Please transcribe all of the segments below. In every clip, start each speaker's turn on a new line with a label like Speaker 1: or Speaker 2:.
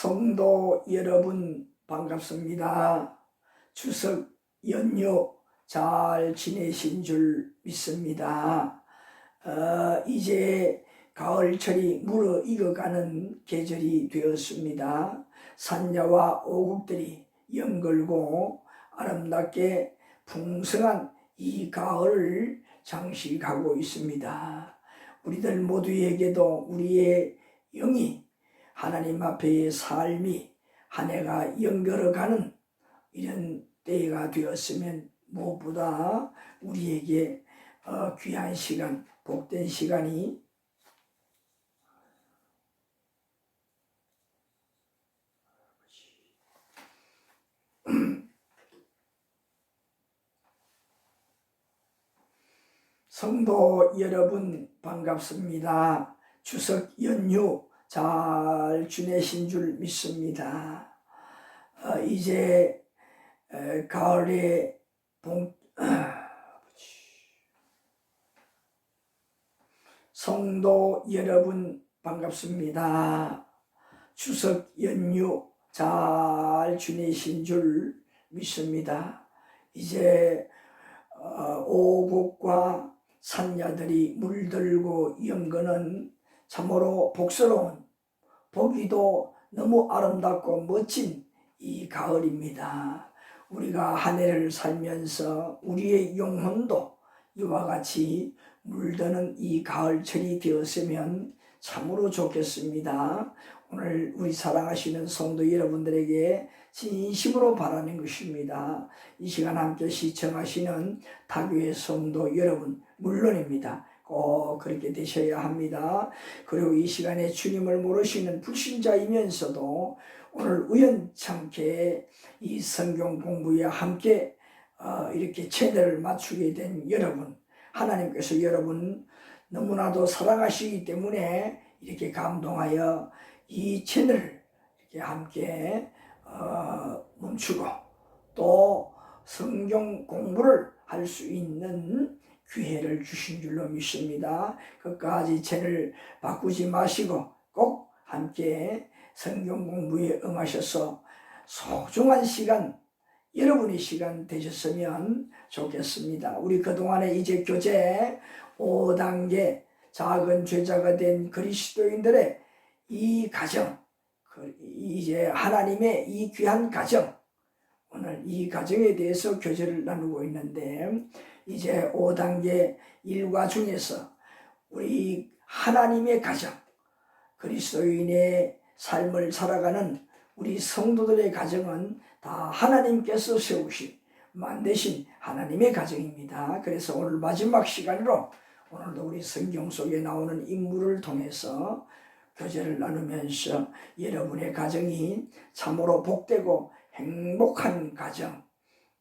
Speaker 1: 성도 여러분 반갑습니다. 추석 연휴 잘 지내신 줄 믿습니다. 이제 가을철이 무르익어가는 계절이 되었습니다. 산야와 오곡들이 연걸고 아름답게 풍성한 이 가을을 장식하고 있습니다. 우리들 모두에게도 우리의 영이 하나님 앞에의 삶이 한 해가 연결어가는 이런 때가 되었으면 무엇보다 우리에게 귀한 시간, 복된 시간이 성도 여러분 반갑습니다. 추석 연휴 잘 지내신 줄 믿습니다. 이제 가을에 성도 여러분 반갑습니다. 추석 연휴 잘 지내신 줄 믿습니다. 이제 오곡과 산야들이 물들고 연거는 참으로 복스러운, 보기도 너무 아름답고 멋진 이 가을입니다. 우리가 한 해를 살면서 우리의 영혼도 이와 같이 물드는 이 가을철이 되었으면 참으로 좋겠습니다. 오늘 우리 사랑하시는 성도 여러분들에게 진심으로 바라는 것입니다. 이 시간 함께 시청하시는 타교의 성도 여러분 물론입니다. 꼭 그렇게 되셔야 합니다. 그리고 이 시간에 주님을 모르시는 불신자이면서도 오늘 우연찮게 이 성경 공부에 함께 이렇게 채널을 맞추게 된 여러분, 하나님께서 여러분 너무나도 사랑하시기 때문에 이렇게 감동하여 이 채널을 이렇게 함께 멈추고 또 성경 공부를 할 수 있는 기회를 주신 줄로 믿습니다. 끝까지 채널 바꾸지 마시고 꼭 함께 성경 공부에 응하셔서 소중한 시간, 여러분의 시간 되셨으면 좋겠습니다. 우리 그동안에 이제 교재 5단계 작은 죄자가 된 그리스도인들의 이 가정, 이제 하나님의 이 귀한 가정, 오늘 이 가정에 대해서 교제를 나누고 있는데 이제 5단계 일과 중에서 우리 하나님의 가정, 그리스도인의 삶을 살아가는 우리 성도들의 가정은 다 하나님께서 세우신, 만드신 하나님의 가정입니다. 그래서 오늘 마지막 시간으로 오늘도 우리 성경 속에 나오는 인물을 통해서 교제를 나누면서 여러분의 가정이 참으로 복되고 행복한 가정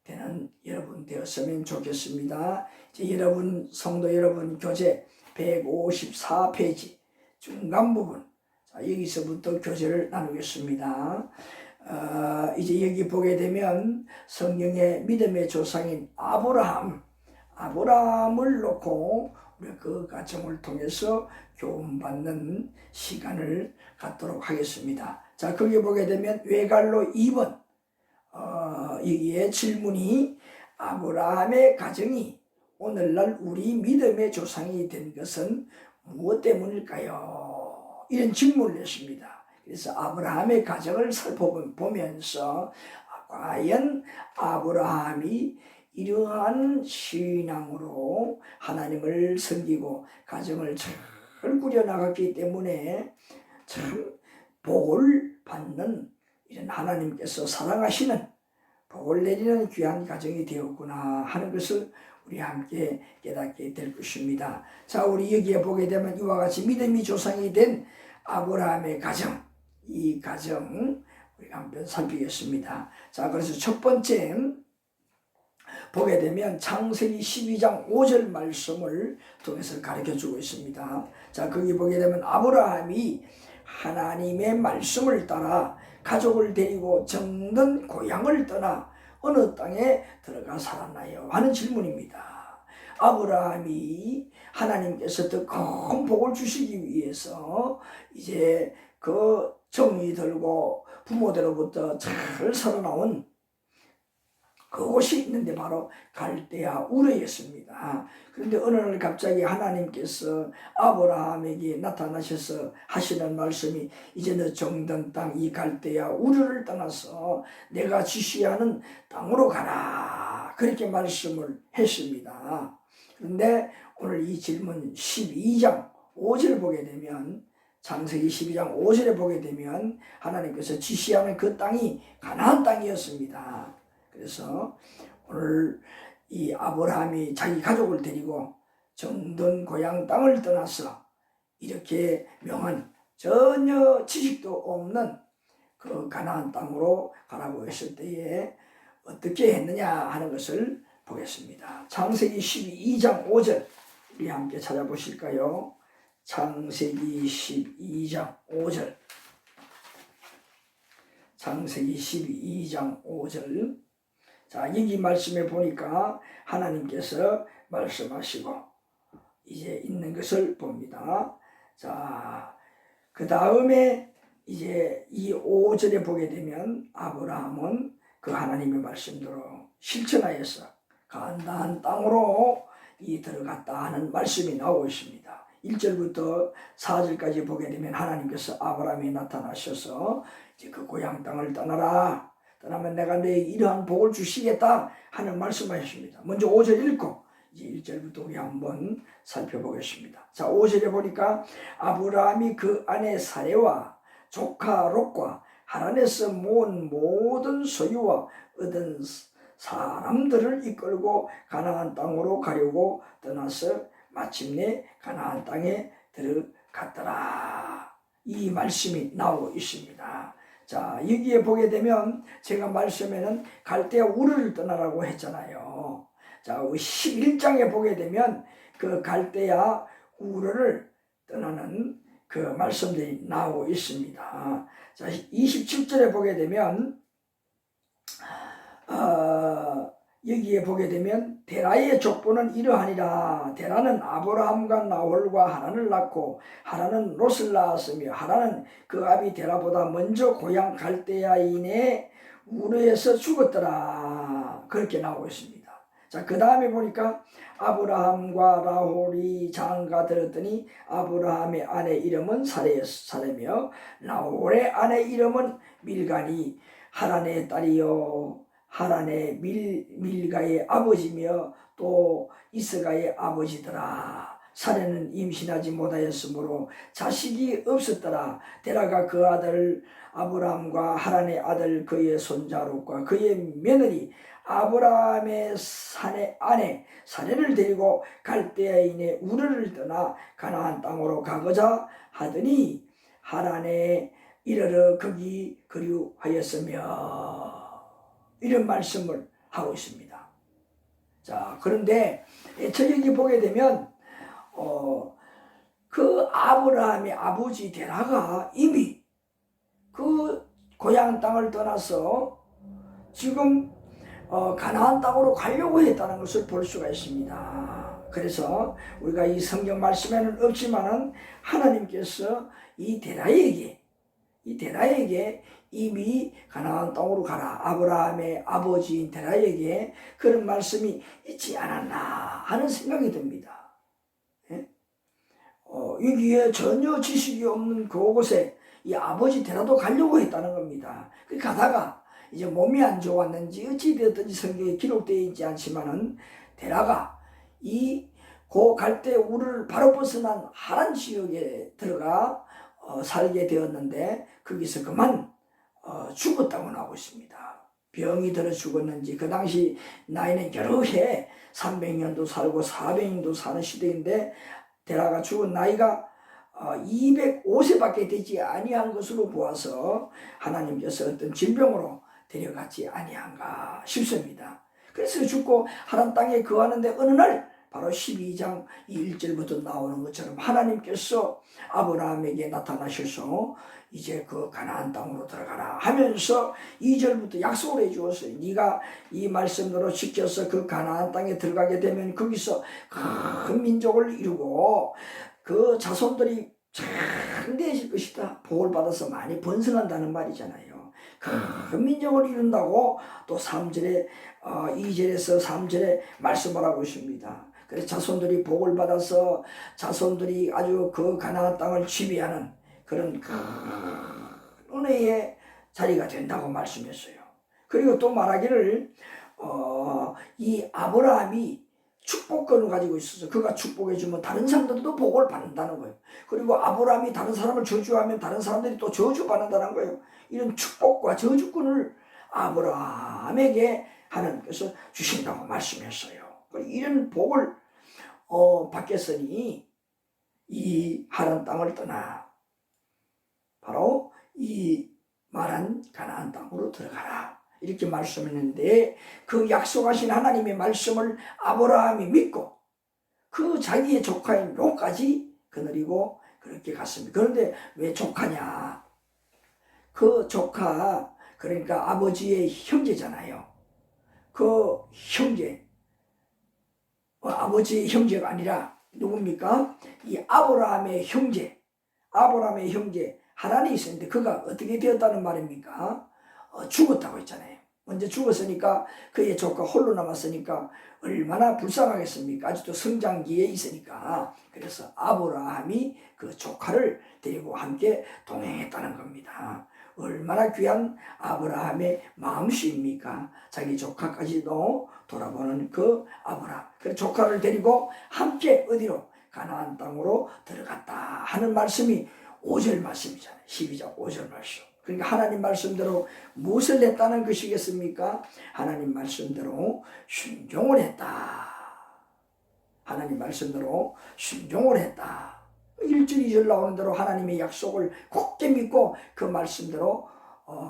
Speaker 1: 되는 여러분 되었으면 좋겠습니다. 이제 여러분, 성도 여러분 교재 154페이지 중간 부분, 자, 여기서부터 교제를 나누겠습니다. 이제 여기 보게 되면 성경의 믿음의 조상인 아브라함을 놓고 우리 그 가정을 통해서 교훈받는 시간을 갖도록 하겠습니다. 자, 거기 보게 되면 외갈로 2번 여기에 질문이 아브라함의 가정이 오늘날 우리 믿음의 조상이 된 것은 무엇 때문일까요? 이런 질문을 했습니다. 그래서 아브라함의 가정을 살펴보면서 과연 아브라함이 이러한 신앙으로 하나님을 섬기고 가정을 잘 꾸려나갔기 때문에 참 복을 받는 이런 하나님께서 사랑하시는 복을 내리는 귀한 가정이 되었구나 하는 것을 우리 함께 깨닫게 될 것입니다. 자, 우리 여기에 보게 되면 이와 같이 믿음이 조상이 된 아브라함의 가정, 이 가정 우리가 한번 살피겠습니다. 자, 그래서 첫 번째 보게 되면 창세기 12장 5절 말씀을 통해서 가르쳐주고 있습니다. 자, 거기 보게 되면 아브라함이 하나님의 말씀을 따라 가족을 데리고 정든 고향을 떠나 어느 땅에 들어가 살았나요? 하는 질문입니다. 아브라함이 하나님께서 더 큰 복을 주시기 위해서 이제 그 정이 들고 부모대로부터 잘 살아나온 그곳이 있는데 바로 갈대아 우르였습니다. 그런데 어느 날 갑자기 하나님께서 아브라함에게 나타나셔서 하시는 말씀이 이제 너 정든 땅 이 갈대아 우르를 떠나서 내가 지시하는 땅으로 가라, 그렇게 말씀을 했습니다. 그런데 오늘 이 질문 12장 5절 보게 되면, 창세기 12장 5절에 보게 되면 하나님께서 지시하는 그 땅이 가나안 땅이었습니다. 그래서 오늘 이 아브라함이 자기 가족을 데리고 정든 고향 땅을 떠나서 이렇게 명한 전혀 지식도 없는 그 가나안 땅으로 가라고 했을 때에 어떻게 했느냐 하는 것을 보겠습니다. 창세기 12장 5절 우리 함께 찾아보실까요? 창세기 12장 5절. 창세기 12장 5절. 자, 여기 말씀에 보니까 하나님께서 말씀하시고 이제 있는 것을 봅니다. 자, 그 다음에 이제 이 5절에 보게 되면 아브라함은 그 하나님의 말씀대로 실천하여서 가나안 땅으로 들어갔다 하는 말씀이 나오고 있습니다. 1절부터 4절까지 보게 되면 하나님께서 아브라함에 나타나셔서 이제 그 고향 땅을 떠나라, 떠나면 내가 너에게 이러한 복을 주시겠다 하는 말씀하셨습니다. 먼저 5절 읽고 이제 1절부터 우리 한번 살펴보겠습니다. 자, 5절에 보니까 아브라함이 그 아내 사레와 조카 롯과 하란에서 모은 모든 소유와 얻은 사람들을 이끌고 가나안 땅으로 가려고 떠나서 마침내 가나안 땅에 들어갔더라, 이 말씀이 나오고 있습니다. 자, 여기에 보게 되면 제가 말씀에는 갈대아 우르를 떠나라고 했잖아요. 자, 11장에 보게 되면 그 갈대아 우르를 떠나는 그 말씀들이 나오고 있습니다. 자, 27절에 보게 되면 여기에 보게 되면 데라의 족보는 이러하니라. 데라는 아브라함과 나홀과 하란을 낳고 하란은 롯을 낳았으며 하란은 그 아비 데라보다 먼저 고향 갈대아인의 우르에서 죽었더라, 그렇게 나오고 있습니다. 자, 그 다음에 보니까 아브라함과 나홀이 장가 들었더니 아브라함의 아내 이름은 사레며 나홀의 아내 이름은 밀가니 하란의 딸이요 하란의 밀가의 아버지며 또 이스가의 아버지더라. 사레는 임신하지 못하였으므로 자식이 없었더라. 데라가 그 아들 아브라함과 하란의 아들 그의 손자 롯과 그의 며느리 아브라함의 아내 사레를 데리고 갈대아인의 우르를 떠나 가나안 땅으로 가고자 하더니 하란에 이르러 거기 거류하였으며, 이런 말씀을 하고 있습니다. 자, 그런데 저 여기 보게 되면 그 아브라함의 아버지 데라가 이미 그 고향 땅을 떠나서 지금 가나안 땅으로 가려고 했다는 것을 볼 수가 있습니다. 그래서 우리가 이 성경 말씀에는 없지만은 하나님께서 이 데라에게 이미 가나안 땅으로 가라, 아브라함의 아버지인 데라에게 그런 말씀이 있지 않았나 하는 생각이 듭니다. 예? 여기에 전혀 지식이 없는 그곳에 이 아버지 데라도 가려고 했다는 겁니다. 그 가다가 이제 몸이 안 좋았는지 어찌되었든지 성경에 기록되어 있지 않지만은 데라가 고 갈대 우르를 바로 벗어난 하란 지역에 들어가 살게 되었는데 거기서 그만 죽었다고 나오고 있습니다. 병이 들어 죽었는지, 그 당시 나이는 여러 해 300년도 살고 400년도 사는 시대인데 데라가 죽은 나이가 205세밖에 되지 아니한 것으로 보아서 하나님께서 어떤 질병으로 데려갔지 아니한가 싶습니다. 그래서 죽고 하란 땅에 거하는데 어느 날 바로 12장 1절부터 나오는 것처럼 하나님께서 아브라함에게 나타나셔서 이제 그 가나안 땅으로 들어가라 하면서 2절부터 약속을 해주었어요. 네가 이 말씀대로 지켜서 그 가나안 땅에 들어가게 되면 거기서 큰 민족을 이루고 그 자손들이 강대해질 것이다. 복을 받아서 많이 번성한다는 말이잖아요. 큰 민족을 이룬다고 또 3절에 2절에서 3절에 말씀을 하고 있습니다. 그래서 자손들이 복을 받아서 자손들이 아주 그 가나안 땅을 지배하는 그런 큰 은혜의 자리가 된다고 말씀했어요. 그리고 또 말하기를 이 아브라함이 축복권을 가지고 있어서 그가 축복해주면 다른 사람들도 복을 받는다는 거예요. 그리고 아브라함이 다른 사람을 저주하면 다른 사람들이 또 저주받는다는 거예요. 이런 축복과 저주권을 아브라함에게 하나님께서 주신다고 말씀했어요. 이런 복을 받겠으니 이 하란 땅을 떠나 바로 이 말한 가나안 땅으로 들어가라. 이렇게 말씀했는데 그 약속하신 하나님의 말씀을 아브라함이 믿고 그 자기의 조카인 롯까지 거느리고 그렇게 갔습니다. 그런데 왜 조카냐? 그 조카 그러니까 아버지의 형제잖아요. 그 형제 아버지의 형제가 아니라 누굽니까? 이 아브라함의 형제 하란이 있었는데 그가 어떻게 되었다는 말입니까? 죽었다고 했잖아요. 먼저 죽었으니까 그의 조카 홀로 남았으니까 얼마나 불쌍하겠습니까? 아직도 성장기에 있으니까. 그래서 아브라함이 그 조카를 데리고 함께 동행했다는 겁니다. 얼마나 귀한 아브라함의 마음씨입니까? 자기 조카까지도 돌아보는 그 아브라함. 그 조카를 데리고 함께 어디로? 가나안 땅으로 들어갔다 하는 말씀이 5절 말씀이잖아요. 12장 5절 말씀. 그러니까 하나님 말씀대로 무엇을 했다는 것이겠습니까? 하나님 말씀대로 순종을 했다. 하나님 말씀대로 순종을 했다. 1절 2절 나오는 대로 하나님의 약속을 굳게 믿고 그 말씀대로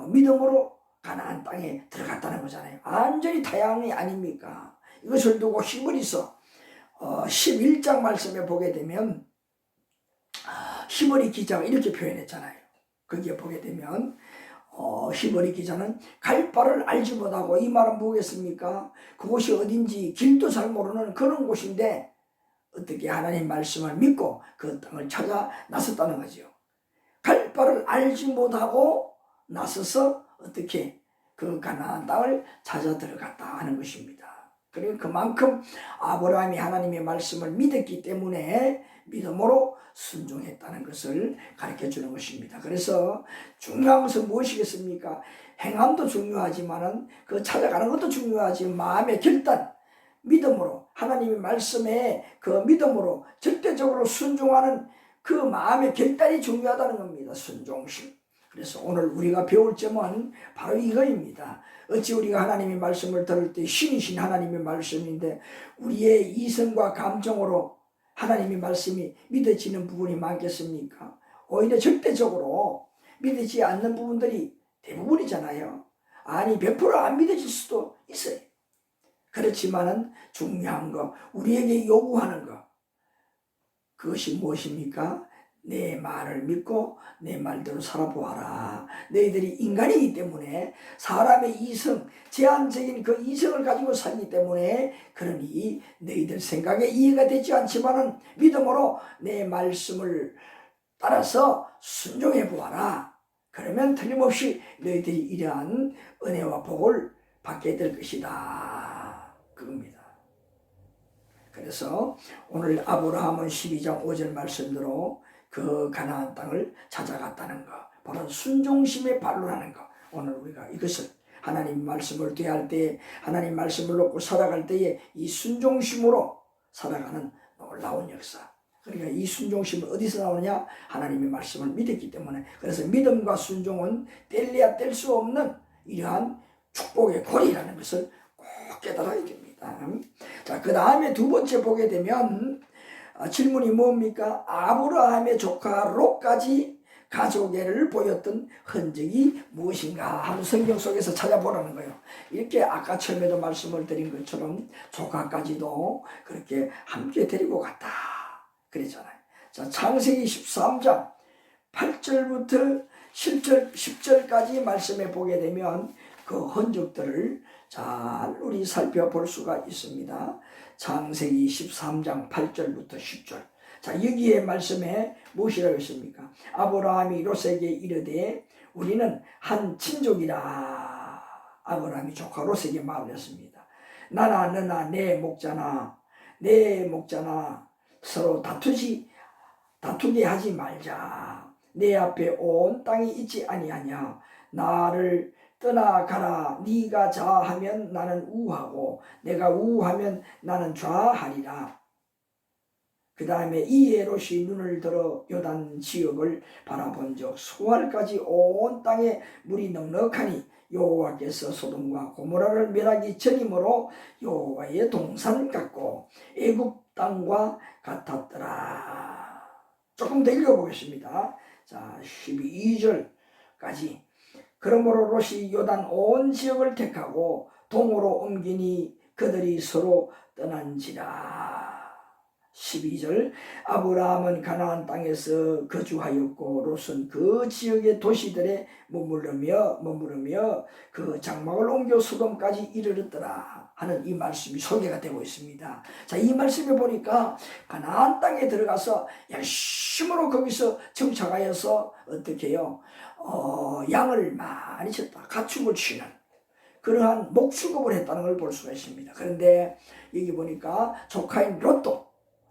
Speaker 1: 믿음으로 가나안 땅에 들어갔다는 거잖아요. 완전히 타향이 아닙니까? 이것을 두고 히브리서 11장 말씀에 보게 되면 히브리 기자가 이렇게 표현했잖아요. 거기에 보게 되면 히브리 기자는 갈 바를 알지 못하고, 이 말은 뭐겠습니까? 그곳이 어딘지 길도 잘 모르는 그런 곳인데 어떻게 하나님 말씀을 믿고 그 땅을 찾아 나섰다는 거죠. 갈 바를 알지 못하고 나서서 어떻게 그 가나안 땅을 찾아 들어갔다 하는 것입니다. 그리고 그만큼 아브라함이 하나님의 말씀을 믿었기 때문에 믿음으로 순종했다는 것을 가르쳐 주는 것입니다. 그래서 중요한 것은 무엇이겠습니까? 행함도 중요하지만은 그 찾아가는 것도 중요하지만 마음의 결단, 믿음으로 하나님의 말씀에 그 믿음으로 절대적으로 순종하는 그 마음의 결단이 중요하다는 겁니다. 순종심. 그래서 오늘 우리가 배울 점은 바로 이거입니다. 어찌 우리가 하나님의 말씀을 들을 때 신이신 하나님의 말씀인데 우리의 이성과 감정으로 하나님의 말씀이 믿어지는 부분이 많겠습니까? 오히려 절대적으로 믿어지지 않는 부분들이 대부분이잖아요. 아니 100%안 믿어질 수도 있어요. 그렇지만은 중요한 거, 우리에게 요구하는 거, 그것이 무엇입니까? 내 말을 믿고 내 말대로 살아보아라. 너희들이 인간이기 때문에 사람의 이성, 제한적인 그 이성을 가지고 살기 때문에 그러니 너희들 생각에 이해가 되지 않지만은 믿음으로 내 말씀을 따라서 순종해 보아라. 그러면 틀림없이 너희들이 이러한 은혜와 복을 받게 될 것이다. 그겁니다. 그래서 오늘 아브라함은 12장 5절 말씀대로 그 가나안 땅을 찾아갔다는 거, 바로 순종심의 발로라는 거. 오늘 우리가 이것을 하나님 말씀을 대할 때, 하나님 말씀을 놓고 살아갈 때에 이 순종심으로 살아가는 놀라운 역사. 그러니까 이 순종심은 어디서 나오느냐? 하나님의 말씀을 믿었기 때문에. 그래서 믿음과 순종은 뗄래야 뗄 수 없는 이러한 축복의 고리라는 것을 꼭 깨달아야 됩니다. 자, 그 다음에 두 번째 보게 되면 질문이 뭡니까? 아브라함의 조카 롯까지 가족애를 보였던 흔적이 무엇인가 하는 성경 속에서 찾아보라는 거예요. 이렇게 아까 처음에도 말씀을 드린 것처럼 조카까지도 그렇게 함께 데리고 갔다 그랬잖아요. 자, 창세기 13장 8절부터 10절까지 말씀해 보게 되면 그 흔적들을 잘 우리 살펴볼 수가 있습니다. 창세기 13장 8절부터 10절. 자, 여기에 말씀에 무엇이라고 했습니까? 아브라함이 롯에게 이르되 우리는 한 친족이라. 아브라함이 조카 롯에게 말을 했습니다. 나나 너나 내 목자나 서로 다투게 하지 말자. 내 앞에 온 땅이 있지 아니하냐. 나를 떠나가라. 네가 좌하면 나는 우하고 내가 우하면 나는 좌하리라. 그 다음에 이에 롯이 눈을 들어 요단 지역을 바라본 적 소알까지 온 땅에 물이 넉넉하니 여호와께서 소돔과 고모라를 멸하기 전이므로 여호와의 동산 같고 애굽 땅과 같았더라. 조금 더 읽어보겠습니다. 자, 12절까지. 그러므로 롯이 요단 온 지역을 택하고 동으로 옮기니 그들이 서로 떠난지라. 12절. 아브라함은 가나안 땅에서 거주하였고 롯은 그 지역의 도시들에 머무르며 그 장막을 옮겨 소돔까지 이르렀더라 하는 이 말씀이 소개가 되고 있습니다. 자, 이 말씀에 보니까 가나안 땅에 들어가서 열심으로 거기서 정착하여서 어떻게 해요? 양을 많이 쳤다. 가축을 치는 그러한 목축업을 했다는 걸 볼 수가 있습니다. 그런데 여기 보니까 조카인 롯도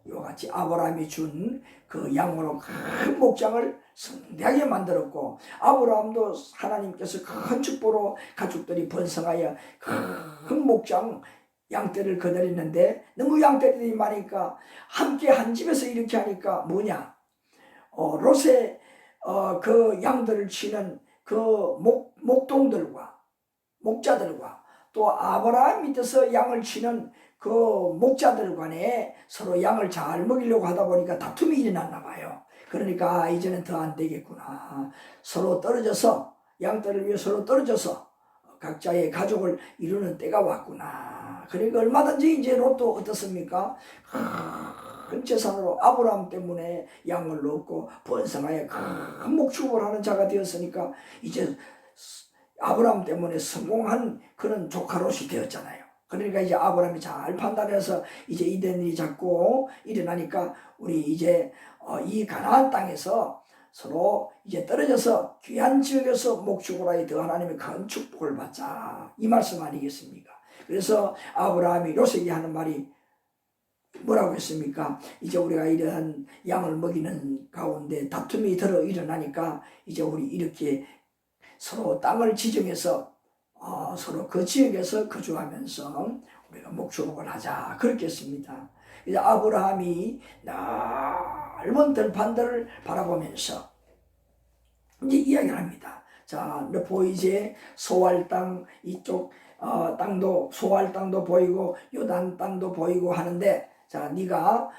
Speaker 1: 이와 같이 아브라함이 준 그 양으로 큰 목장을 성대하게 만들었고 아브라함도 하나님께서 큰 축복으로 가축들이 번성하여 큰 목장 양떼를 거느리는데 너무 양떼들이 많으니까 함께 한 집에서 이렇게 하니까 뭐냐? 롯의 그 양들을 치는 그 목동들과 목자들과 또 아브라함 밑에서 양을 치는 그 목자들 간에 서로 양을 잘 먹이려고 하다 보니까 다툼이 일어났나 봐요. 그러니까 이제는 더 안 되겠구나. 서로 떨어져서 양떼를 위해 서로 떨어져서 각자의 가족을 이루는 때가 왔구나. 그러니까 얼마든지 이제 롯도 어떻습니까? 큰 재산으로 아브라함 때문에 양을 얻고 번성하여 큰 목축을 하는 자가 되었으니까 이제 아브라함 때문에 성공한 그런 조카 롯이 되었잖아요. 그러니까 이제 아브라함이 잘 판단해서 이제 이런 일이 자꾸 일어나니까 우리 이제 이 가나안 땅에서 서로 이제 떨어져서 귀한 지역에서 목축을 하여 더 하나님의 큰 축복을 받자. 이 말씀 아니겠습니까? 그래서 아브라함이 롯에게 하는 말이 뭐라고 했습니까? 이제 우리가 이러한 양을 먹이는 가운데 다툼이 들어 일어나니까 이제 우리 이렇게 서로 땅을 지정해서 서로 그 지역에서 거주하면서 우리가 목축업을 하자. 그렇게 했습니다. 이제 아브라함이 넓은 들판들을 바라보면서 이제 이야기를 합니다. 자, 보이지? 소알 땅 이쪽 땅도 소알 땅도 보이고 요단 땅도 보이고 하는데 자, 네가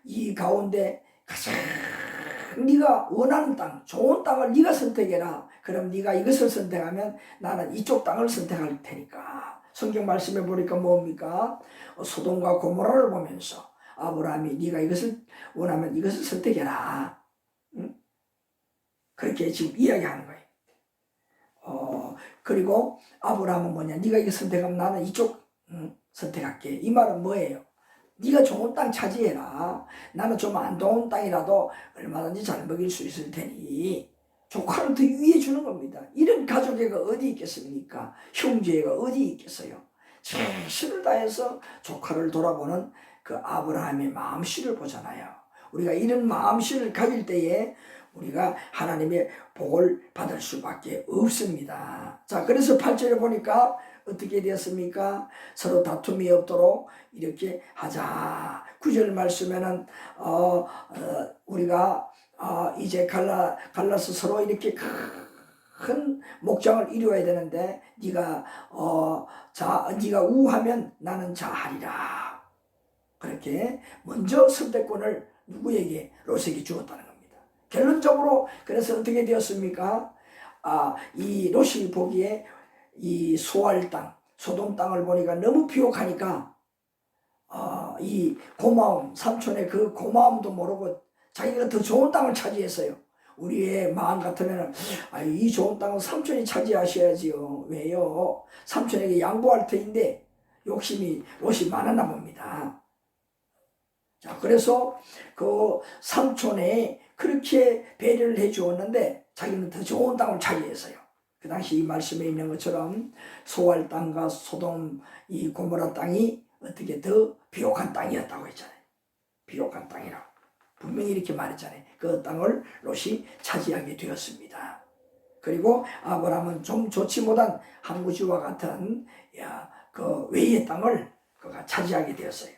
Speaker 1: 이 가운데 가장 네가 원하는 땅, 좋은 땅을 네가 선택해라. 그럼 네가 이것을 선택하면 나는 이쪽 땅을 선택할 테니까. 성경 말씀에 보니까 뭡니까? 소돔과 고모라를 보면서 아브라함이 네가 이것을 원하면 이것을 선택해라. 응? 그렇게 지금 이야기하는 거예요. 그리고 아브라함은 뭐냐? 네가 이거 선택하면 나는 이쪽 선택할게. 이 말은 뭐예요? 네가 좋은 땅 차지해라. 나는 좀 안 좋은 땅이라도 얼마든지 잘 먹일 수 있을 테니 조카를 더 위해 주는 겁니다. 이런 가족애가 어디 있겠습니까? 형제애가 어디 있겠어요? 최선을 다해서 조카를 돌아보는 그 아브라함의 마음씨를 보잖아요. 우리가 이런 마음씨를 가질 때에 우리가 하나님의 복을 받을 수밖에 없습니다. 자, 그래서 8절에 보니까 어떻게 되었습니까? 서로 다툼이 없도록 이렇게 하자. 9절 말씀에는 우리가 이제 갈라서 서로 이렇게 큰 목장을 이루어야 되는데 네가 우하면 나는 좌하리라. 그렇게 먼저 선택권을 누구에게? 롯에게 주었다는 겁니다. 결론적으로 그래서 어떻게 되었습니까? 이 롯이 보기에 이 소알 땅, 소돔 땅을 보니까 너무 비옥하니까 이 고마움, 삼촌의 그 고마움도 모르고 자기가 더 좋은 땅을 차지했어요. 우리의 마음 같으면 이 좋은 땅은 삼촌이 차지하셔야지요. 왜요? 삼촌에게 양보할 터인데 욕심이 롯이 많았나 봅니다. 자, 그래서 그 삼촌에 그렇게 배려를 해 주었는데 자기는 더 좋은 땅을 차지했어요. 그 당시 이 말씀에 있는 것처럼 소알 땅과 소돔 이 고모라 땅이 어떻게 더 비옥한 땅이었다고 했잖아요. 비옥한 땅이라고 분명히 이렇게 말했잖아요. 그 땅을 롯이 차지하게 되었습니다. 그리고 아브라함은 좀 좋지 못한 항구지와 같은 그 외의 땅을 그가 차지하게 되었어요.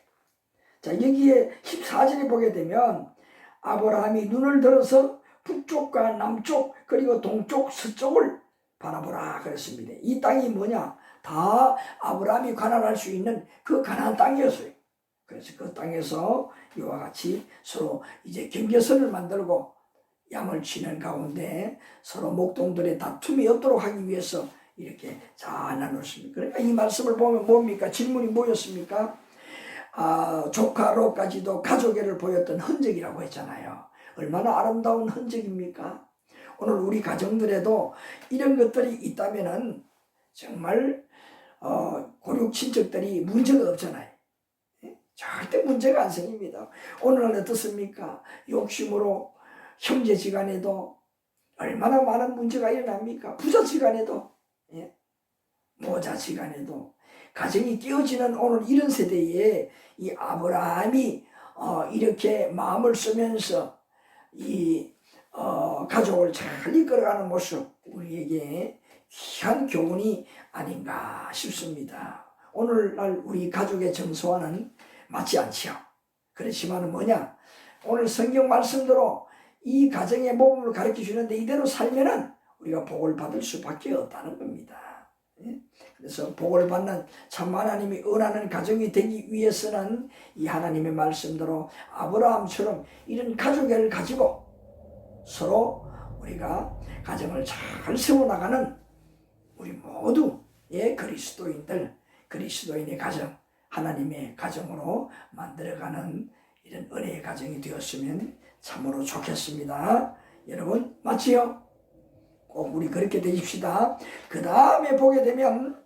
Speaker 1: 자, 여기에 14절에 보게 되면 아브라함이 눈을 들어서 북쪽과 남쪽 그리고 동쪽 서쪽을 바라보라 그랬습니다. 이 땅이 뭐냐? 다 아브라함이 관할할 수 있는 그 가나안 땅이었어요. 그래서 그 땅에서 이와 같이 서로 이제 경계선을 만들고 양을 치는 가운데 서로 목동들의 다툼이 없도록 하기 위해서 이렇게 잘 나눴습니다. 그러니까 이 말씀을 보면 뭡니까? 질문이 뭐였습니까? 조카 롯까지도 가족애를 보였던 흔적이라고 했잖아요. 얼마나 아름다운 흔적입니까? 오늘 우리 가정들에도 이런 것들이 있다면은 정말 고륙 친척들이 문제가 없잖아요. 절대 문제가 안 생깁니다. 오늘은 어떻습니까? 욕심으로 형제지간에도 얼마나 많은 문제가 일어납니까? 부자지간에도 모자지간에도 가정이 깨어지는 오늘 이런 세대에 이 아브라함이 이렇게 마음을 쓰면서 이 가족을 잘 이끌어가는 모습 우리에게 귀한 교훈이 아닌가 싶습니다. 오늘날 우리 가족의 정서와는 맞지 않지요. 그렇지만 뭐냐? 오늘 성경 말씀대로 이 가정의 모범을 가르쳐 주는데 이대로 살면은 우리가 복을 받을 수밖에 없다는 겁니다. 그래서 복을 받는 참 하나님이 은하는 가정이 되기 위해서는 이 하나님의 말씀대로 아브라함처럼 이런 가족애를 가지고 서로 우리가 가정을 잘 세워나가는 우리 모두의 그리스도인의 가정, 하나님의 가정으로 만들어가는 이런 은혜의 가정이 되었으면 참으로 좋겠습니다. 여러분 맞지요? 꼭 우리 그렇게 되십시다. 그 다음에 보게 되면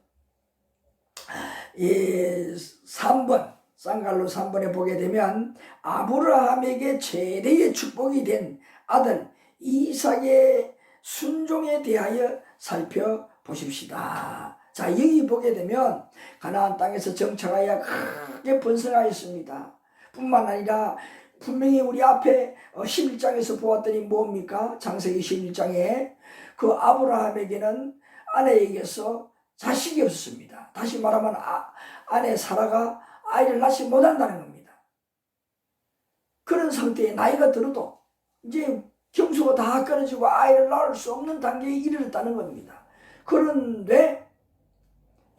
Speaker 1: 3번 쌍갈로 3번에 보게 되면 아브라함에게 최대의 축복이 된 아들 이삭의 순종에 대하여 살펴보십시다. 자, 여기 보게 되면 가나안 땅에서 정착하여 크게 번성하였습니다. 뿐만 아니라 분명히 우리 앞에 11장에서 보았더니 뭡니까? 창세기 11장에 그 아브라함에게는 아내에게서 자식이 없었습니다. 다시 말하면 아내 사라가 아이를 낳지 못한다는 겁니다. 그런 상태에 나이가 들어도 이제 경수가 다 끊어지고 아이를 낳을 수 없는 단계에 이르렀다는 겁니다. 그런데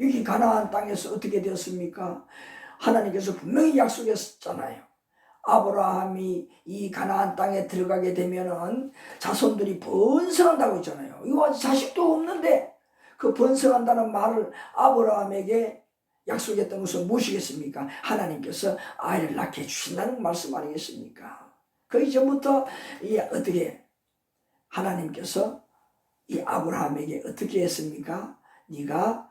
Speaker 1: 여기 가나안 땅에서 어떻게 되었습니까? 하나님께서 분명히 약속했잖아요. 아브라함이 이 가나안 땅에 들어가게 되면은 자손들이 번성한다고 했잖아요. 이거 아직 자식도 없는데 그 번성한다는 말을 아브라함에게 약속했던 것은 무엇이겠습니까? 하나님께서 아이를 낳게 해주신다는 말씀 아니겠습니까? 그 이전부터 어떻게 하나님께서 이 아브라함에게 어떻게 했습니까? 네가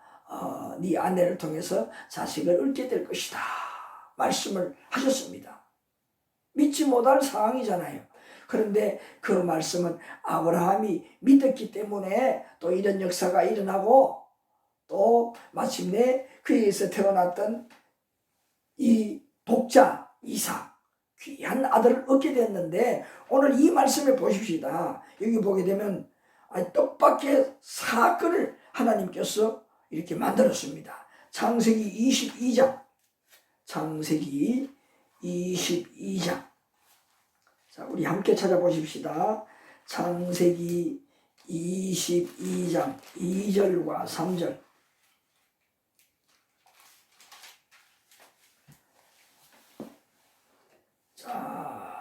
Speaker 1: 네 아내를 통해서 자식을 얻게 될 것이다 말씀을 하셨습니다. 믿지 못할 상황이잖아요. 그런데 그 말씀은 아브라함이 믿었기 때문에 또 이런 역사가 일어나고 또 마침내 그에게서 태어났던 이 독자 이삭 귀한 아들을 얻게 됐는데 오늘 이 말씀을 보십시다. 여기 보게 되면 뜻밖의 사건을 하나님께서 이렇게 만들었습니다. 창세기 22장 자, 우리 함께 찾아보십시다. 창세기 22장 2절과 3절. 자,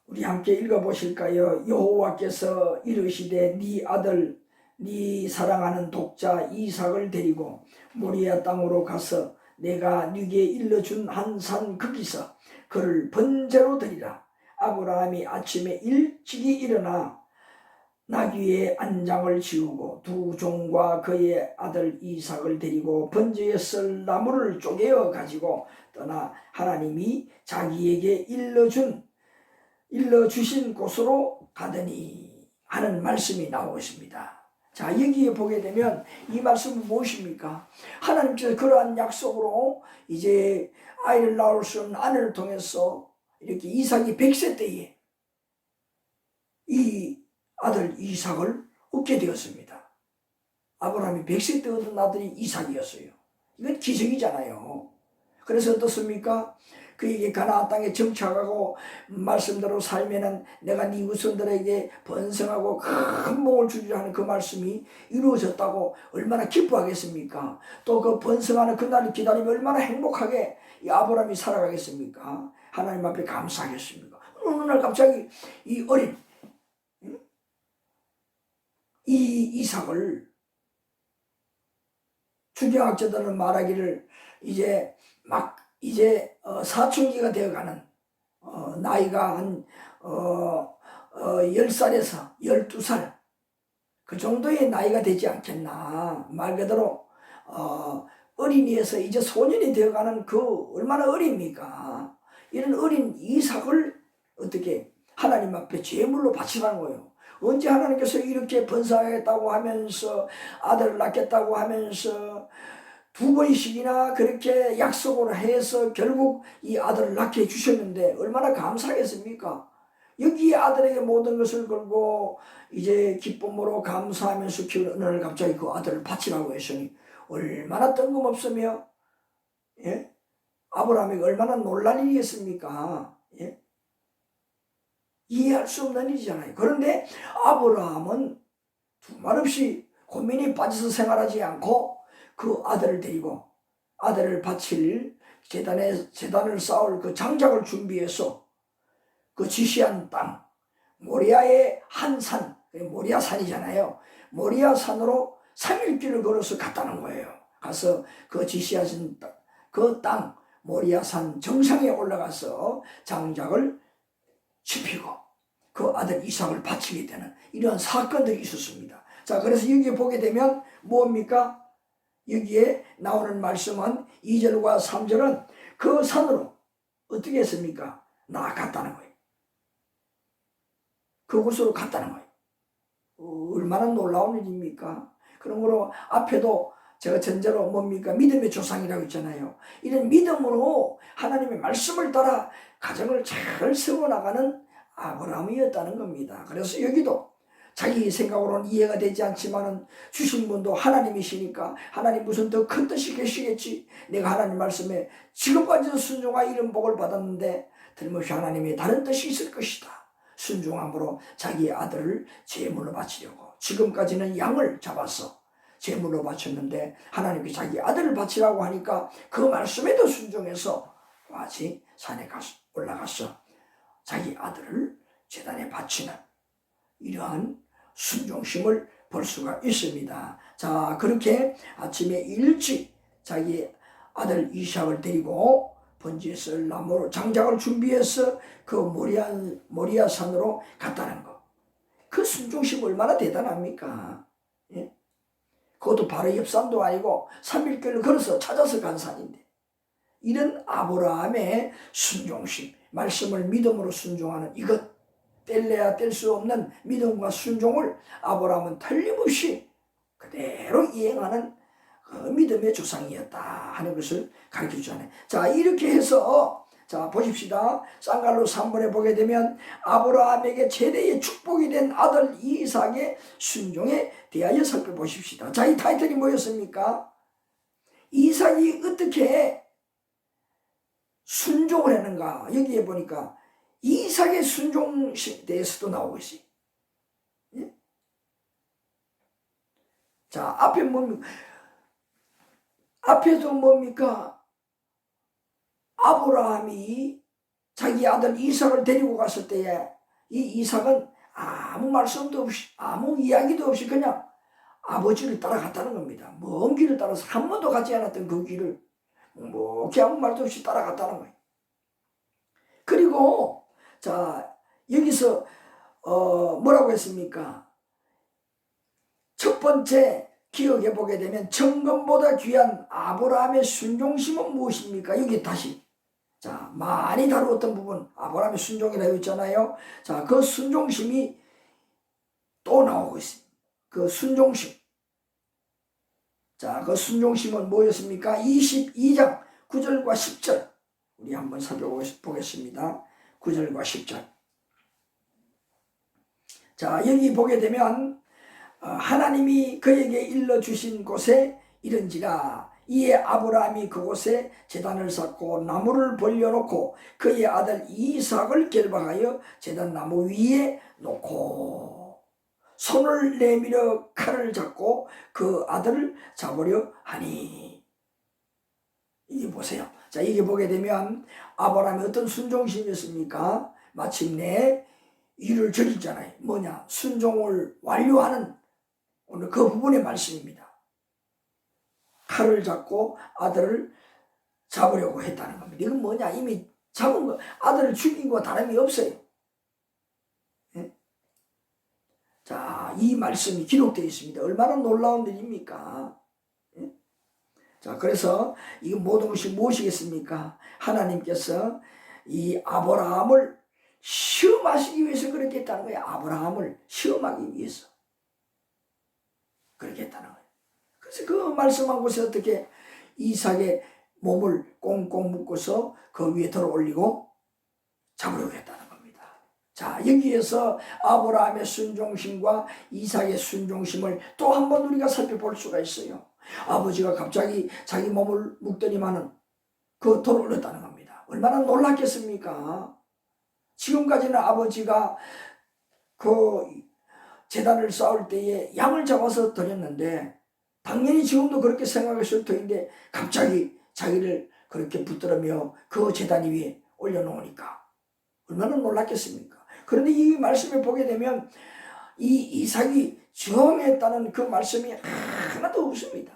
Speaker 1: 우리 함께 읽어보실까요? 여호와께서 이르시되 네 아들 네 사랑하는 독자 이삭을 데리고 모리아 땅으로 가서 내가 네게 일러준 한 산 거기서 그를 번제로 드리라. 아브라함이 아침에 일찍이 일어나 나귀의 안장을 지우고 두 종과 그의 아들 이삭을 데리고 번제에 쓸 나무를 쪼개어 가지고 떠나 하나님이 자기에게 일러주신 곳으로 가더니 하는 말씀이 나오십니다. 자, 여기에 보게 되면 이 말씀은 무엇입니까? 하나님께서 그러한 약속으로 이제 아이를 낳을 수 없는 아내를 통해서 이렇게 이삭이 100세 때에 이 아들 이삭을 얻게 되었습니다. 아브라함이 100세 때 얻은 아들이 이삭이었어요. 이건 기적이잖아요. 그래서 어떻습니까? 그에게 가나안 땅에 정착하고 말씀대로 살면은 내가 네 후손들에게 번성하고 큰 복을 주리라 하는 그 말씀이 이루어졌다고 얼마나 기뻐하겠습니까? 또 그 번성하는 그날을 기다리며 얼마나 행복하게 이 아브라함이 살아가겠습니까? 하나님 앞에 감사하겠습니까? 어느 날 갑자기 이 어린 이 이삭을 주경학자들은 말하기를 이제 사춘기가 되어가는 나이가 한 10살에서 12살 그 정도의 나이가 되지 않겠나. 말 그대로 어린이에서 이제 소년이 되어가는 그 얼마나 어립니까? 이런 어린 이삭을 어떻게 하나님 앞에 제물로 바치라는 거예요. 언제 하나님께서 이렇게 번성하겠다고 하면서 아들을 낳겠다고 하면서 두 번씩이나 그렇게 약속을 해서 결국 이 아들을 낳게 해주셨는데 얼마나 감사하겠습니까? 여기에 아들에게 모든 것을 걸고 이제 기쁨으로 감사하면서 키우는 어느 날 갑자기 그 아들을 바치라고 했으니 얼마나 뜬금없으며 예? 아브라함이 얼마나 놀랄 일이겠습니까? 예? 이해할 수 없는 일이잖아요. 그런데 아브라함은 두말 없이 고민이 빠져서 생활하지 않고 그 아들을 데리고 아들을 바칠 제단을 쌓을 그 장작을 준비해서 그 지시한 땅 모리아의 한 산, 모리아 산이잖아요. 모리아 산으로 3일길을 걸어서 갔다는 거예요. 가서 그 지시하신 그 땅 모리아 산 정상에 올라가서 장작을 지피고 그 아들 이삭을 바치게 되는 이러한 사건들이 있었습니다. 자, 그래서 여기에 보게 되면 뭡니까? 여기에 나오는 말씀은 2절과 3절은 그 산으로 어떻게 했습니까? 나아갔다는 거예요. 그곳으로 갔다는 거예요. 얼마나 놀라운 일입니까? 그러므로 앞에도 제가 전제로 뭡니까? 믿음의 조상이라고 했잖아요. 이런 믿음으로 하나님의 말씀을 따라 가정을 잘 세워나가는 아브라함이었다는 겁니다. 그래서 여기도 자기 생각으로는 이해가 되지 않지만은 주신 분도 하나님이시니까 하나님 무슨 더 큰 뜻이 계시겠지. 내가 하나님 말씀에 지금까지도 순종하 이런 복을 받았는데 틀림없이 하나님의 다른 뜻이 있을 것이다. 순종함으로 자기의 아들을 제물로 바치려고 지금까지는 양을 잡아서 제물로 바쳤는데 하나님이 자기 아들을 바치라고 하니까 그 말씀에도 순종해서 와지 산에 올라가서 자기 아들을 제단에 바치는 이러한 순종심을 볼 수가 있습니다. 자, 그렇게 아침에 일찍 자기 아들 이삭을 데리고 번제에 쓸 나무로 장작을 준비해서 그 모리아 산으로 갔다는 거. 그 순종심 얼마나 대단합니까? 예? 그것도 바로 옆 산도 아니고 3일길을 걸어서 찾아서 간 산인데 이런 아브라함의 순종심, 말씀을 믿음으로 순종하는 이것 뗄래야 뗄 수 없는 믿음과 순종을 아브라함은 틀림없이 그대로 이행하는 그 믿음의 조상이었다 하는 것을 가르쳐 주잖아요. 자, 이렇게 해서 자 보십시다. 쌍갈로 3번에 보게 되면 아브라함에게 최대의 축복이 된 아들 이삭의 순종에 대하여 살펴보십시다. 자, 이 타이틀이 뭐였습니까? 이삭이 어떻게 순종을 했는가. 여기에 보니까 이삭의 순종에 대해서도 나오고 있어요. 예? 자, 앞에 뭡니까? 앞에도 뭡니까? 아브라함이 자기 아들 이삭을 데리고 갔을 때에 이 이삭은 아무 말씀도 없이 아무 이야기도 없이 그냥 아버지를 따라갔다는 겁니다. 먼 길을 따라서 한 번도 가지 않았던 그 길을 뭐 아무 말도 없이 따라갔다는 거예요. 그리고 자, 여기서 뭐라고 했습니까? 첫 번째 기억해 보게 되면 정금보다 귀한 아브라함의 순종심은 무엇입니까? 여기 다시 자 많이 다루었던 부분 아브라함의 순종이라고 했잖아요. 자 그 순종심이 또 나오고 있습니다. 그 순종심. 자 그 순종심은 뭐였습니까? 22장 9절과 10절 우리 한번 살펴보겠습니다. 9절과 10절. 자 여기 보게 되면 하나님이 그에게 일러주신 곳에 이른지라 이에 아브라함이 그곳에 제단을 쌓고 나무를 벌려놓고 그의 아들 이삭을 결박하여 제단 나무 위에 놓고 손을 내밀어 칼을 잡고 그 아들을 잡으려 하니. 이게 보세요. 자 이게 보게 되면 아브라함이 어떤 순종심이었습니까? 마침내 일을 저지잖아요. 뭐냐? 순종을 완료하는 오늘 그 부분의 말씀입니다. 칼을 잡고 아들을 잡으려고 했다는 겁니다. 이건 뭐냐? 이미 잡은 거, 아들을 죽인 거 다름이 없어요. 예? 자, 이 말씀이 기록되어 있습니다. 얼마나 놀라운 일입니까? 예? 자, 그래서 이 모든 것이 무엇이겠습니까? 하나님께서 이 아브라함을 시험하시기 위해서 그렇게 했다는 거예요. 아브라함을 시험하기 위해서 그렇게 했다는 거예요. 그래서 그 말씀한 곳에 어떻게 이삭의 몸을 꽁꽁 묶어서 그 위에 들어 올리고 잡으려고 했다는 겁니다. 자 여기에서 아브라함의 순종심과 이삭의 순종심을 또 한 번 우리가 살펴볼 수가 있어요. 아버지가 갑자기 자기 몸을 묶더니만은 그 돌을 올렸다는 겁니다. 얼마나 놀랐겠습니까? 지금까지는 아버지가 그 제단을 쌓을 때에 양을 잡아서 드렸는데 당연히 지금도 그렇게 생각했을 터인데 갑자기 자기를 그렇게 붙들으며 그 제단 위에 올려놓으니까 얼마나 놀랐겠습니까? 그런데 이 말씀을 보게 되면 이 이삭이 정했다는 그 말씀이 하나도 없습니다.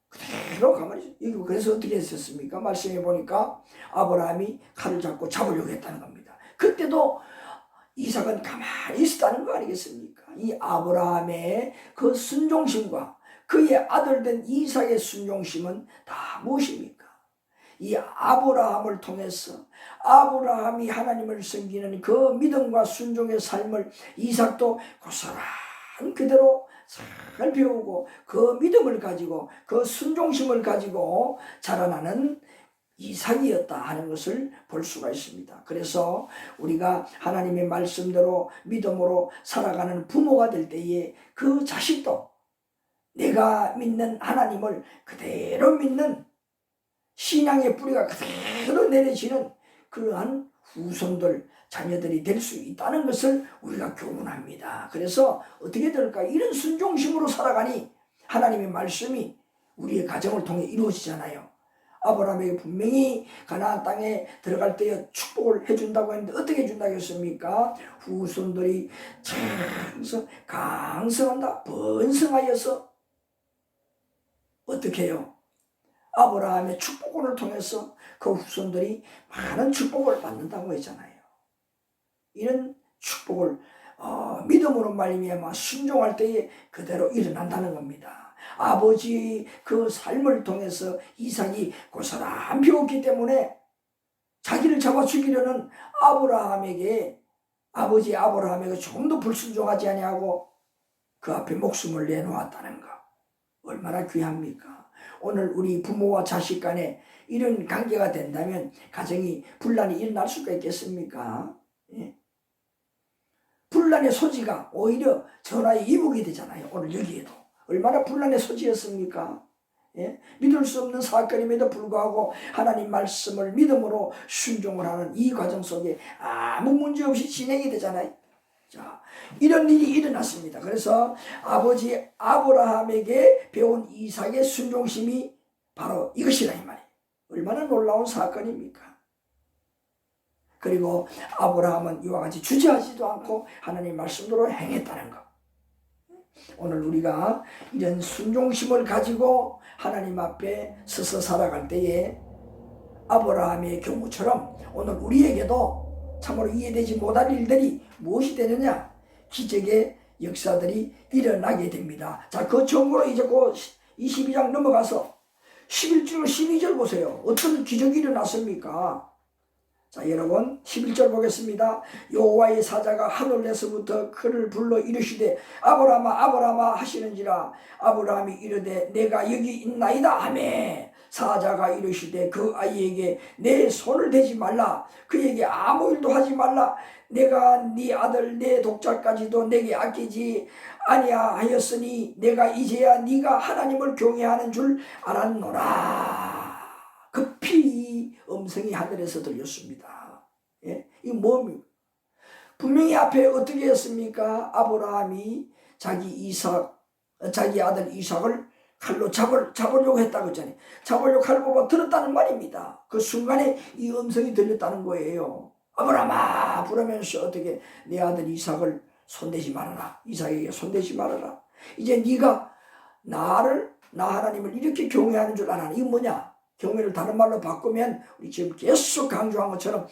Speaker 1: 그대로 가만히 있어요. 그래서 어떻게 했었습니까? 말씀해 보니까 아브라함이 칼을 잡고 잡으려고 했다는 겁니다. 그때도 이삭은 가만히 있었다는 거 아니겠습니까? 이 아브라함의 그 순종심과 그의 아들된 이삭의 순종심은 다 무엇입니까? 이 아브라함을 통해서 아브라함이 하나님을 섬기는 그 믿음과 순종의 삶을 이삭도 고스란히 그대로 잘 배우고 그 믿음을 가지고 그 순종심을 가지고 자라나는 이삭이었다 하는 것을 볼 수가 있습니다. 그래서 우리가 하나님의 말씀대로 믿음으로 살아가는 부모가 될 때에 그 자식도 내가 믿는 하나님을 그대로 믿는 신앙의 뿌리가 그대로 내려지는 그러한 후손들, 자녀들이 될 수 있다는 것을 우리가 교훈합니다. 그래서 어떻게 될까? 이런 순종심으로 살아가니 하나님의 말씀이 우리의 가정을 통해 이루어지잖아요. 아브라함에게 분명히 가나안 땅에 들어갈 때에 축복을 해준다고 했는데 어떻게 해준다고 했습니까? 후손들이 강성한다, 번성하여서 어떻게 해요? 아브라함의 축복을 통해서 그 후손들이 많은 축복을 받는다고 했잖아요. 이런 축복을 믿음으로 말미암아 순종할 때에 그대로 일어난다는 겁니다. 아버지 그 삶을 통해서 이삭이 고스란히 배웠기 때문에 자기를 잡아 죽이려는 아브라함에게 아버지 아브라함에게 조금 더 불순종하지 아니하고 그 앞에 목숨을 내놓았다는 것 얼마나 귀합니까? 오늘 우리 부모와 자식 간에 이런 관계가 된다면 가정이 분란이 일어날 수가 있겠습니까? 예. 분란의 소지가 오히려 전화에 이북이 되잖아요. 오늘 여기에도 얼마나 분란의 소지였습니까? 예? 믿을 수 없는 사건임에도 불구하고 하나님 말씀을 믿음으로 순종을 하는 이 과정 속에 아무 문제 없이 진행이 되잖아요. 자, 이런 일이 일어났습니다. 그래서 아버지 아브라함에게 배운 이삭의 순종심이 바로 이것이라 이 말이에요. 얼마나 놀라운 사건입니까? 그리고 아브라함은 이와 같이 주저하지도 않고 하나님 말씀대로 행했다는 것. 오늘 우리가 이런 순종심을 가지고 하나님 앞에 서서 살아갈 때에 아브라함의 경우처럼 오늘 우리에게도 참으로 이해되지 못할 일들이 무엇이 되느냐? 기적의 역사들이 일어나게 됩니다. 자, 그 정보로 이제 그 22장 넘어가서 11절 12절 보세요. 어떤 기적이 일어났습니까? 자, 여러분 11절 보겠습니다. 여호와의 사자가 하늘에서부터 그를 불러 이르시되 아브라함아 아브라함아 하시는지라. 아브라함이 이르되 내가 여기 있나이다 하매 사자가 이르시되 그 아이에게 내 손을 대지 말라. 그에게 아무 일도 하지 말라. 내가 네 아들 내 독자까지도 내게 아끼지 아니하였으니 내가 이제야 네가 하나님을 경외하는 줄 알았노라. 급히 음성이 하늘에서 들렸습니다. 예? 이거 뭡니까? 분명히 앞에 어떻게 했습니까? 아브라함이 자기 아들 이삭을 칼로 잡으려고 했다고 했잖아요. 잡으려고 칼 뽑아 들었다는 말입니다. 그 순간에 이 음성이 들렸다는 거예요. 아브라함아 부르면서 어떻게 내 아들 이삭을 손대지 말아라. 이삭에게 손대지 말아라. 이제 네가 나 하나님을 이렇게 경외하는 줄 알아. 이건 뭐냐? 경외를 다른 말로 바꾸면 우리 지금 계속 강조한 것처럼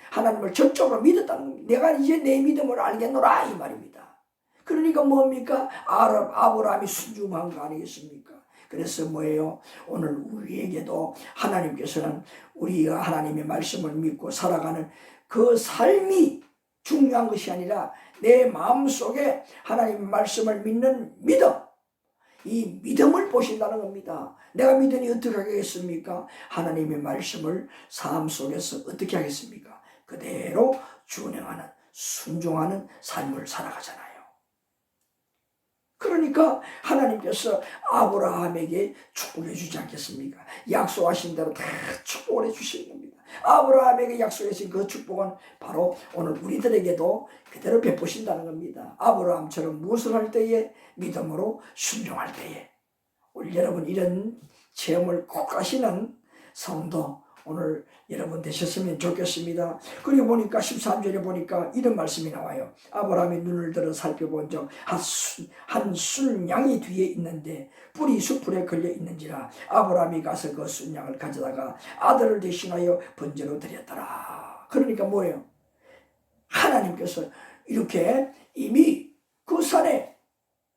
Speaker 1: 하나님을 전적으로 믿었다는 겁니다. 내가 이제 내 믿음을 알겠노라 이 말입니다. 그러니까 뭡니까? 아브라함이 순종한 거 아니겠습니까? 그래서 뭐예요? 오늘 우리에게도 하나님께서는 우리가 하나님의 말씀을 믿고 살아가는 그 삶이 중요한 것이 아니라 내 마음속에 하나님의 말씀을 믿는 믿음, 이 믿음을 보신다는 겁니다. 내가 믿으니 어떻게 하겠습니까? 하나님의 말씀을 삶 속에서 어떻게 하겠습니까? 그대로 준행하는, 순종하는 삶을 살아가잖아요. 그러니까 하나님께서 아브라함에게 축복해 주지 않겠습니까? 약속하신 대로 다 축복을 해 주시는 겁니다. 아브라함에게 약속해 주신 그 축복은 바로 오늘 우리들에게도 그대로 베푸신다는 겁니다. 아브라함처럼 무엇을 할 때에 믿음으로 순종할 때에 우리 여러분 이런 체험을 꼭 하시는 성도 오늘 여러분 되셨으면 좋겠습니다. 그리고 보니까 13절에 보니까 이런 말씀이 나와요. 아브라함이 눈을 들어 살펴본 적 한 순양이 뒤에 있는데 뿔이 수풀에 걸려 있는지라. 아브라함이 가서 그 순양을 가져다가 아들을 대신하여 번제로 드렸더라. 그러니까 뭐예요? 하나님께서 이렇게 이미 그 산에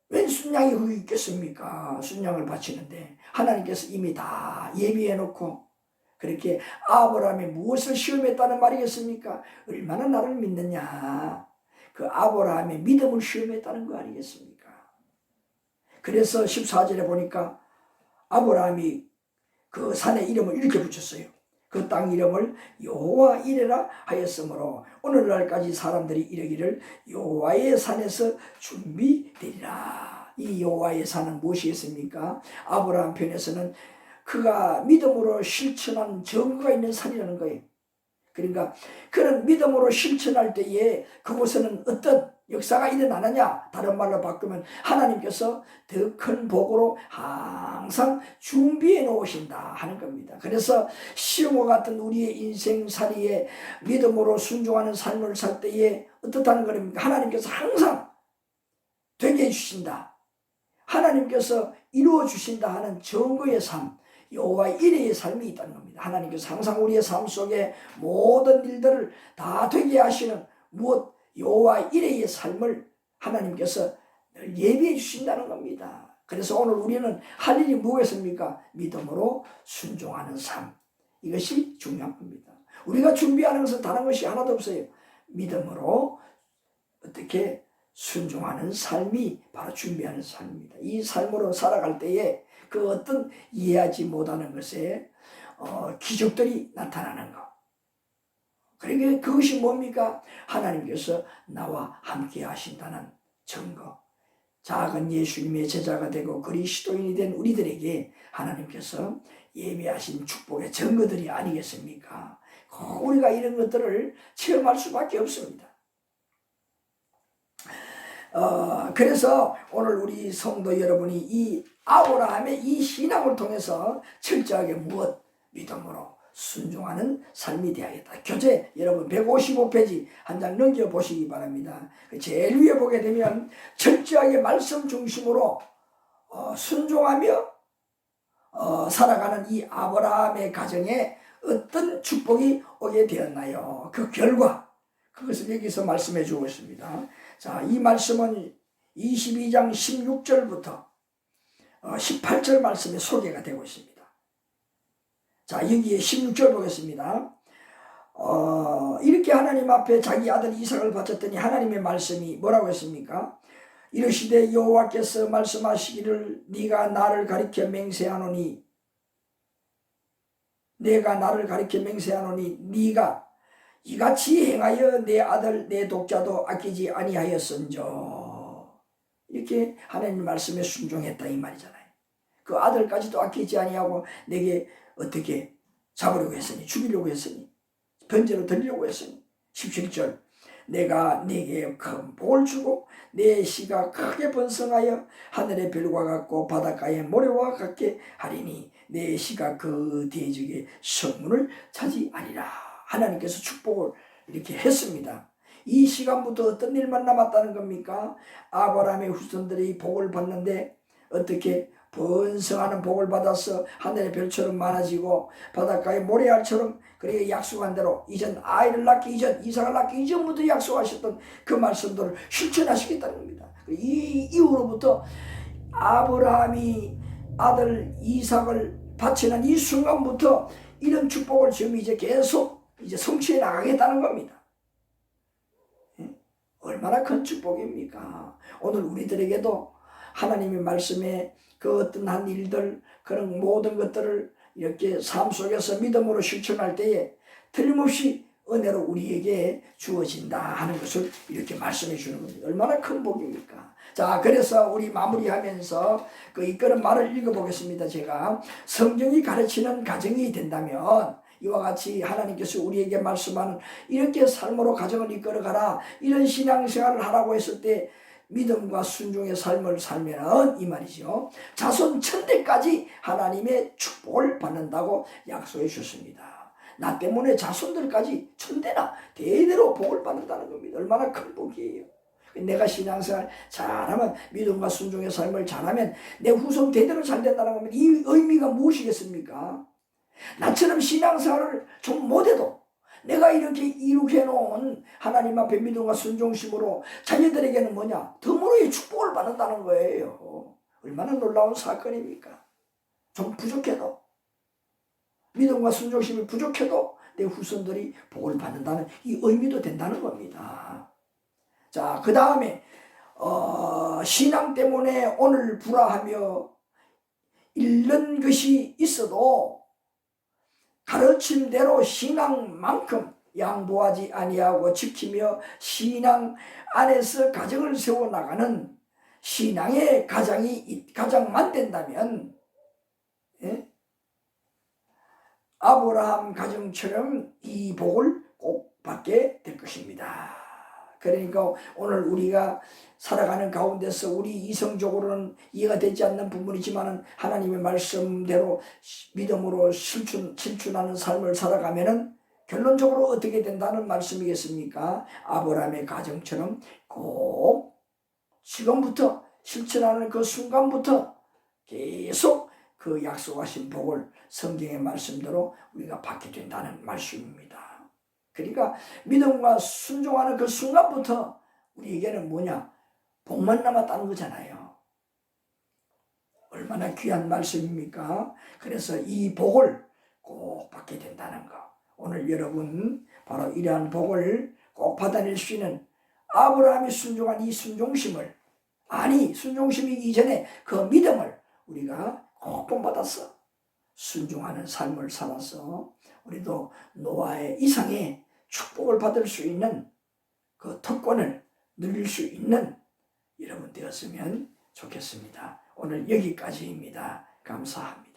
Speaker 1: 웬 순양이 거기 있겠습니까? 순양을 바치는데 하나님께서 이미 다 예비해 놓고 그렇게 아브라함이 무엇을 시험했다는 말이겠습니까? 얼마나 나를 믿느냐. 그 아브라함의 믿음을 시험했다는 거 아니겠습니까? 그래서 14절에 보니까 아브라함이 그 산의 이름을 이렇게 붙였어요. 그 땅 이름을 여호와 이레라 하였으므로 오늘날까지 사람들이 이르기를 여호와의 산에서 준비되리라. 이 여호와의 산은 무엇이겠습니까? 아브라함 편에서는 그가 믿음으로 실천한 증거가 있는 산이라는 거예요. 그러니까 그런 믿음으로 실천할 때에 그곳에는 어떤 역사가 일어나느냐? 다른 말로 바꾸면 하나님께서 더 큰 복으로 항상 준비해 놓으신다 하는 겁니다. 그래서 시험과 같은 우리의 인생살이에 믿음으로 순종하는 삶을 살 때에 어떻다는 겁니까? 하나님께서 항상 되게 해주신다. 하나님께서 이루어 주신다 하는 증거의 삶, 여호와 이레의 삶이 있다는 겁니다. 하나님께서 항상 우리의 삶 속에 모든 일들을 다 되게 하시는 무엇 여호와 이레의 삶을 하나님께서 늘 예비해 주신다는 겁니다. 그래서 오늘 우리는 할 일이 무엇입니까? 믿음으로 순종하는 삶. 이것이 중요한 겁니다. 우리가 준비하는 것은 다른 것이 하나도 없어요. 믿음으로 어떻게 순종하는 삶이 바로 준비하는 삶입니다. 이 삶으로 살아갈 때에 그 어떤 이해하지 못하는 것에 기적들이 나타나는 것. 그러니까 그것이 뭡니까? 하나님께서 나와 함께 하신다는 증거. 작은 예수님의 제자가 되고 그리스도인이 된 우리들에게 하나님께서 예비하신 축복의 증거들이 아니겠습니까? 우리가 이런 것들을 체험할 수밖에 없습니다. 그래서 오늘 우리 성도 여러분이 이 아브라함의 이 신앙을 통해서 철저하게 믿음으로 순종하는 삶이 되어야겠다. 교재 여러분 155페이지 한 장 넘겨보시기 바랍니다. 제일 위에 보게 되면 철저하게 말씀 중심으로 순종하며 살아가는 이 아브라함의 가정에 어떤 축복이 오게 되었나요? 그 결과 그것을 여기서 말씀해 주고 있습니다. 자, 이 말씀은 22장 16절부터 18절 말씀에 소개가 되고 있습니다. 자, 여기에 16절 보겠습니다. 이렇게 하나님 앞에 자기 아들 이삭을 바쳤더니 하나님의 말씀이 뭐라고 했습니까? 이르시되 여호와께서 말씀하시기를 네가 나를 가리켜 맹세하노니 내가 나를 가리켜 맹세하노니 네가 이같이 행하여 내 아들 내 독자도 아끼지 아니하였은저. 이렇게 하나님 말씀에 순종했다 이 말이잖아요. 그 아들까지도 아끼지 아니하고 내게 어떻게 잡으려고 했으니, 죽이려고 했으니, 변제로 들리려고 했으니. 17절 내가 네게 큰 복을 주고 내 씨가 크게 번성하여 하늘의 별과 같고 바닷가의 모래와 같게 하리니 내 씨가 그 대적의 성문을 차지하리라. 하나님께서 축복을 이렇게 했습니다. 이 시간부터 어떤 일만 남았다는 겁니까? 아브라함의 후손들이 복을 받는데 어떻게 번성하는 복을 받아서 하늘의 별처럼 많아지고 바닷가의 모래알처럼, 그렇게 약속한 대로 이전 아이를 낳기 이전, 이삭을 낳기 이전부터 약속하셨던 그 말씀들을 실천하시겠다는 겁니다. 이 이후로부터 아브라함이 아들 이삭을 바치는 이 순간부터 이런 축복을 지금 이제 계속 이제 성취해 나가겠다는 겁니다. 얼마나 큰 축복입니까? 오늘 우리들에게도 하나님의 말씀에 그 어떤 한 일들, 그런 모든 것들을 이렇게 삶 속에서 믿음으로 실천할 때에 틀림없이 은혜로 우리에게 주어진다 하는 것을 이렇게 말씀해 주는 겁니다. 얼마나 큰 복입니까? 자, 그래서 우리 마무리하면서 그 이끄는 말을 읽어보겠습니다. 제가 성경이 가르치는 가정이 된다면 이와 같이 하나님께서 우리에게 말씀하는 이렇게 삶으로 가정을 이끌어가라, 이런 신앙생활을 하라고 했을 때 믿음과 순종의 삶을 살면은 이 말이죠, 자손 천대까지 하나님의 축복을 받는다고 약속해 주셨습니다. 나 때문에 자손들까지 천대나 대대로 복을 받는다는 겁니다. 얼마나 큰 복이에요. 내가 신앙생활 잘하면, 믿음과 순종의 삶을 잘하면 내 후손 대대로 잘 된다는 겁니다. 이 의미가 무엇이겠습니까? 나처럼 신앙생활을 좀 못해도 내가 이렇게 이룩해 놓은 하나님 앞에 믿음과 순종심으로 자녀들에게는 뭐냐? 덤으로의 축복을 받는다는 거예요. 얼마나 놀라운 사건입니까? 좀 부족해도, 믿음과 순종심이 부족해도 내 후손들이 복을 받는다는 이 의미도 된다는 겁니다. 자, 그 다음에 신앙 때문에 오늘 불화하며 잃는 것이 있어도 가르침대로 신앙만큼 양보하지 아니하고 지키며 신앙 안에서 가정을 세워나가는 신앙의 가장만 된다면, 아브라함 가정처럼 이 복을 꼭 받게 될 것입니다. 그러니까 오늘 우리가 살아가는 가운데서 우리 이성적으로는 이해가 되지 않는 부분이지만 하나님의 말씀대로 믿음으로 실천하는 삶을 살아가면은 결론적으로 어떻게 된다는 말씀이겠습니까? 아브라함의 가정처럼 꼭 지금부터 실천하는 그 순간부터 계속 그 약속하신 복을 성경의 말씀대로 우리가 받게 된다는 말씀입니다. 그러니까 믿음과 순종하는 그 순간부터 우리에게는 뭐냐? 복만 남았다는 거잖아요. 얼마나 귀한 말씀입니까? 그래서 이 복을 꼭 받게 된다는 거. 오늘 여러분 바로 이러한 복을 꼭 받아낼 수 있는 아브라함이 순종한 이 순종심을, 순종심이 이전에 그 믿음을 우리가 꼭 본받아서 순종하는 삶을 살아서 우리도 노아의 이상의 축복을 받을 수 있는 그 특권을 누릴 수 있는 여러분 되었으면 좋겠습니다. 오늘 여기까지입니다. 감사합니다.